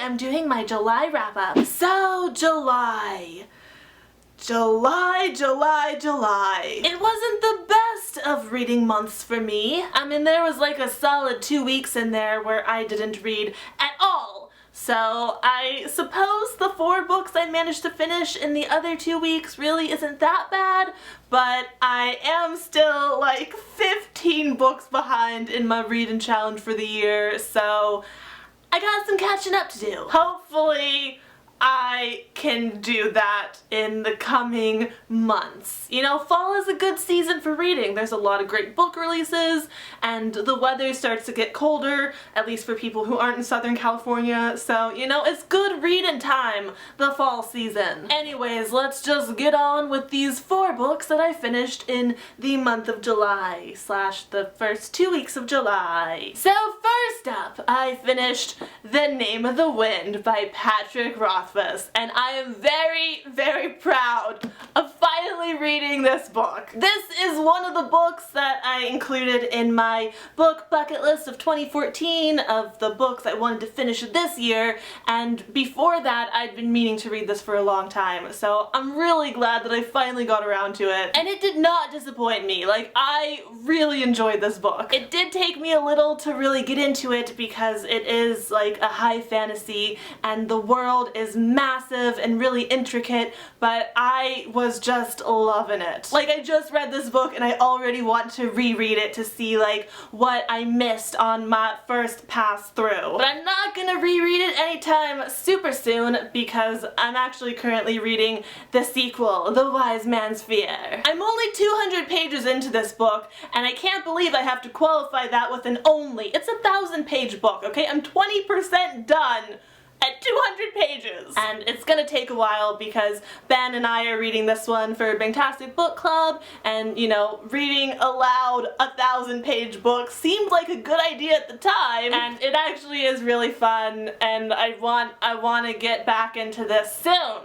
I'm doing my July wrap-up. So, July. It wasn't the best of reading months for me. I mean, there was like a solid 2 weeks in there where I didn't read at all. So I suppose the 4 books I managed to finish in the other 2 weeks really isn't that bad, but I am still like 15 books behind in my reading challenge for the year, so I got some catching up to do. Hopefully I can do that in the coming months. You know, fall is a good season for reading. There's a lot of great book releases, and the weather starts to get colder, at least for people who aren't in Southern California, so, you know, it's good reading time, the fall season. Anyways, let's just get on with these 4 books that I finished in the month of July, / the first 2 weeks of July. So first up, I finished The Name of the Wind by Patrick Rothfuss. And I am very, very proud of finally reading this book. This is one of the books that I included in my book bucket list of 2014 of the books I wanted to finish this year, and before that I'd been meaning to read this for a long time, so I'm really glad that I finally got around to it. And it did not disappoint me. Like, I really enjoyed this book. It did take me a little to really get into it because it is like a high fantasy and the world is massive and really intricate, but I was just loving it. Like, I just read this book and I already want to reread it to see like what I missed on my first pass through. But I'm not gonna reread it anytime super soon because I'm actually currently reading the sequel, The Wise Man's Fear. I'm only 200 pages into this book and I can't believe I have to qualify that with an only. It's a 1,000-page book, okay? I'm 20% done at 200 pages. And it's gonna take a while because Ben and I are reading this one for Katytastic book club, and you know, reading aloud 1,000-page book seemed like a good idea at the time, and it actually is really fun, and I want to get back into this soon,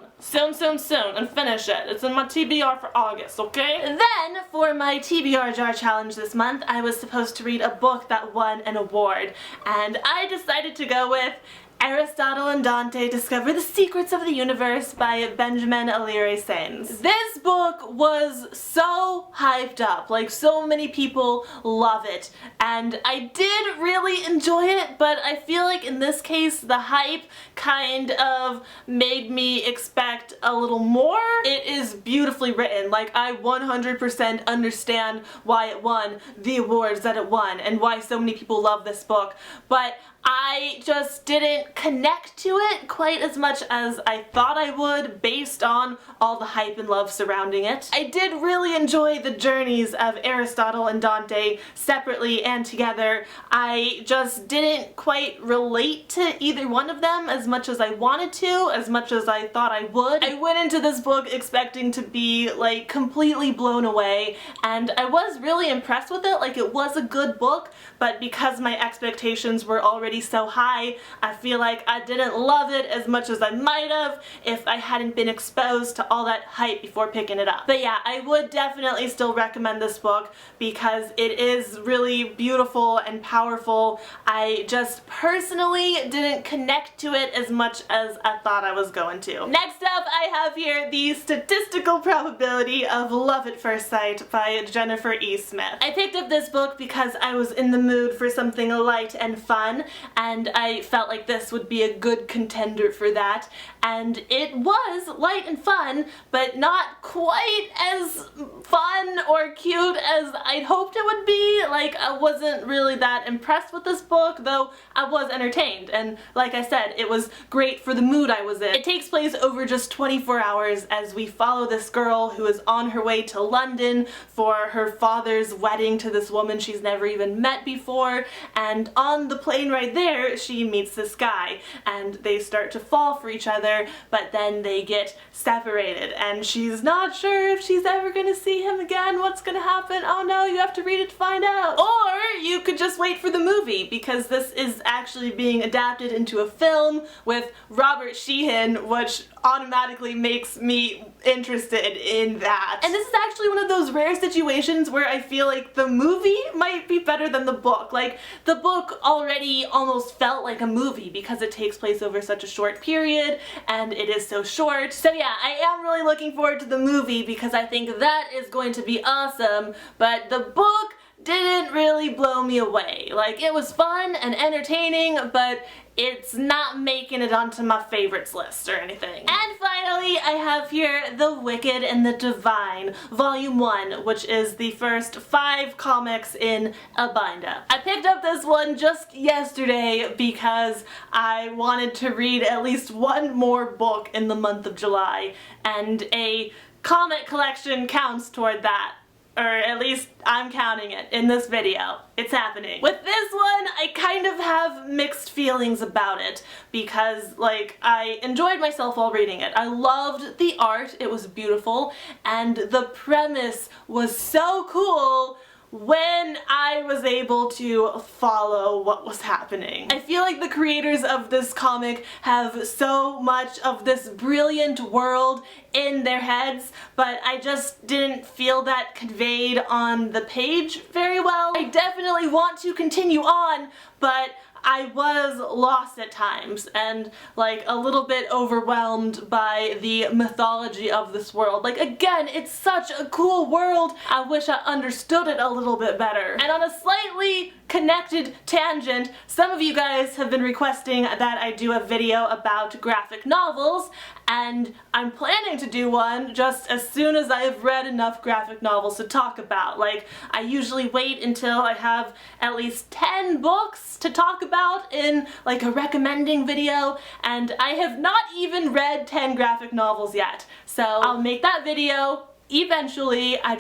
and finish it. It's in my TBR for August, okay? And then, for my TBR jar challenge this month, I was supposed to read a book that won an award, and I decided to go with Aristotle and Dante Discover the Secrets of the Universe by Benjamin Alire-Sainz. This book was so hyped up, like so many people love it, and I did really enjoy it, but I feel like in this case the hype kind of made me expect a little more. It is beautifully written, like I 100% understand why it won the awards that it won and why so many people love this book, but I just didn't connect to it quite as much as I thought I would based on all the hype and love surrounding it. I did really enjoy the journeys of Aristotle and Dante separately and together. I just didn't quite relate to either one of them as much as I wanted to, as much as I thought I would. I went into this book expecting to be like completely blown away, and I was really impressed with it. Like, it was a good book, but because my expectations were already so high, I feel like I didn't love it as much as I might have if I hadn't been exposed to all that hype before picking it up. But yeah, I would definitely still recommend this book because it is really beautiful and powerful. I just personally didn't connect to it as much as I thought I was going to. Next up, I have here The Statistical Probability of Love at First Sight by Jennifer E. Smith. I picked up this book because I was in the mood for something light and fun, and I felt like this would be a good contender for that, and it was light and fun, but not quite as fun or cute as I'd hoped it would be. Like, I wasn't really that impressed with this book, though I was entertained, and like I said, it was great for the mood I was in. It takes place over just 24 hours as we follow this girl who is on her way to London for her father's wedding to this woman she's never even met before, and on the plane right there she meets this guy and they start to fall for each other, but then they get separated and she's not sure if she's ever gonna see him again. What's gonna happen? Oh no, you have to read it to find out. Or you could just wait for the movie, because this is actually being adapted into a film with Robert Sheehan, which automatically makes me interested in that. And this is actually one of those rare situations where I feel like the movie might be better than the book. Like, the book already almost felt like a movie because it takes place over such a short period and it is so short. So yeah, I am really looking forward to the movie because I think that is going to be awesome, but the book didn't really blow me away. Like, it was fun and entertaining, but it's not making it onto my favorites list or anything. And finally, I have here The Wicked and the Divine, Volume 1, which is the first 5 comics in a binder. I picked up this one just yesterday because I wanted to read at least one more book in the month of July, and a comic collection counts toward that. Or at least I'm counting it in this video. It's happening. With this one, I kind of have mixed feelings about it because, like, I enjoyed myself while reading it. I loved the art, it was beautiful, and the premise was so cool when I was able to follow what was happening. I feel like the creators of this comic have so much of this brilliant world in their heads, but I just didn't feel that conveyed on the page very well. I definitely want to continue on, but I was lost at times and like a little bit overwhelmed by the mythology of this world. Like, again, it's such a cool world. I wish I understood it a little bit better. And on a slightly connected tangent, some of you guys have been requesting that I do a video about graphic novels, and I'm planning to do one just as soon as I have read enough graphic novels to talk about. Like, I usually wait until I have at least 10 books to talk about in like a recommending video, and I have not even read 10 graphic novels yet. So I'll make that video eventually. I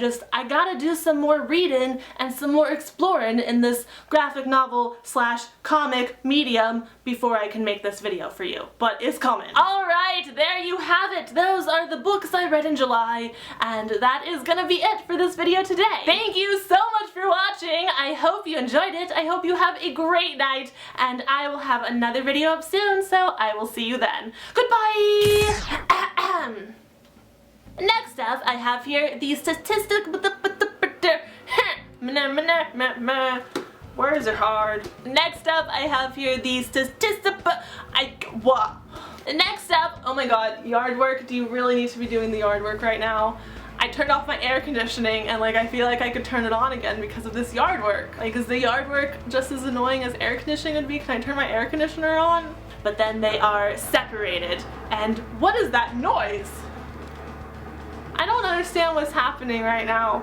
gotta do some more reading and some more exploring in this graphic novel slash comic medium before I can make this video for you. But it's coming. Alright, there you have it. Those are the books I read in July, and that is gonna be it for this video today. Thank you so much for watching. I hope you enjoyed it. I hope you have a great night, and I will have another video up soon, so I will see you then. Goodbye! Next up, I have here the Statistical. Words are hard. Next up, I have here the Statistical. Next up, oh my god, yard work. Do you really need to be doing the yard work right now? I turned off my air conditioning and like I feel like I could turn it on again because of this yard work. Like, is the yard work just as annoying as air conditioning would be? Can I turn my air conditioner on? But then they are separated. And what is that noise? I don't understand what's happening right now.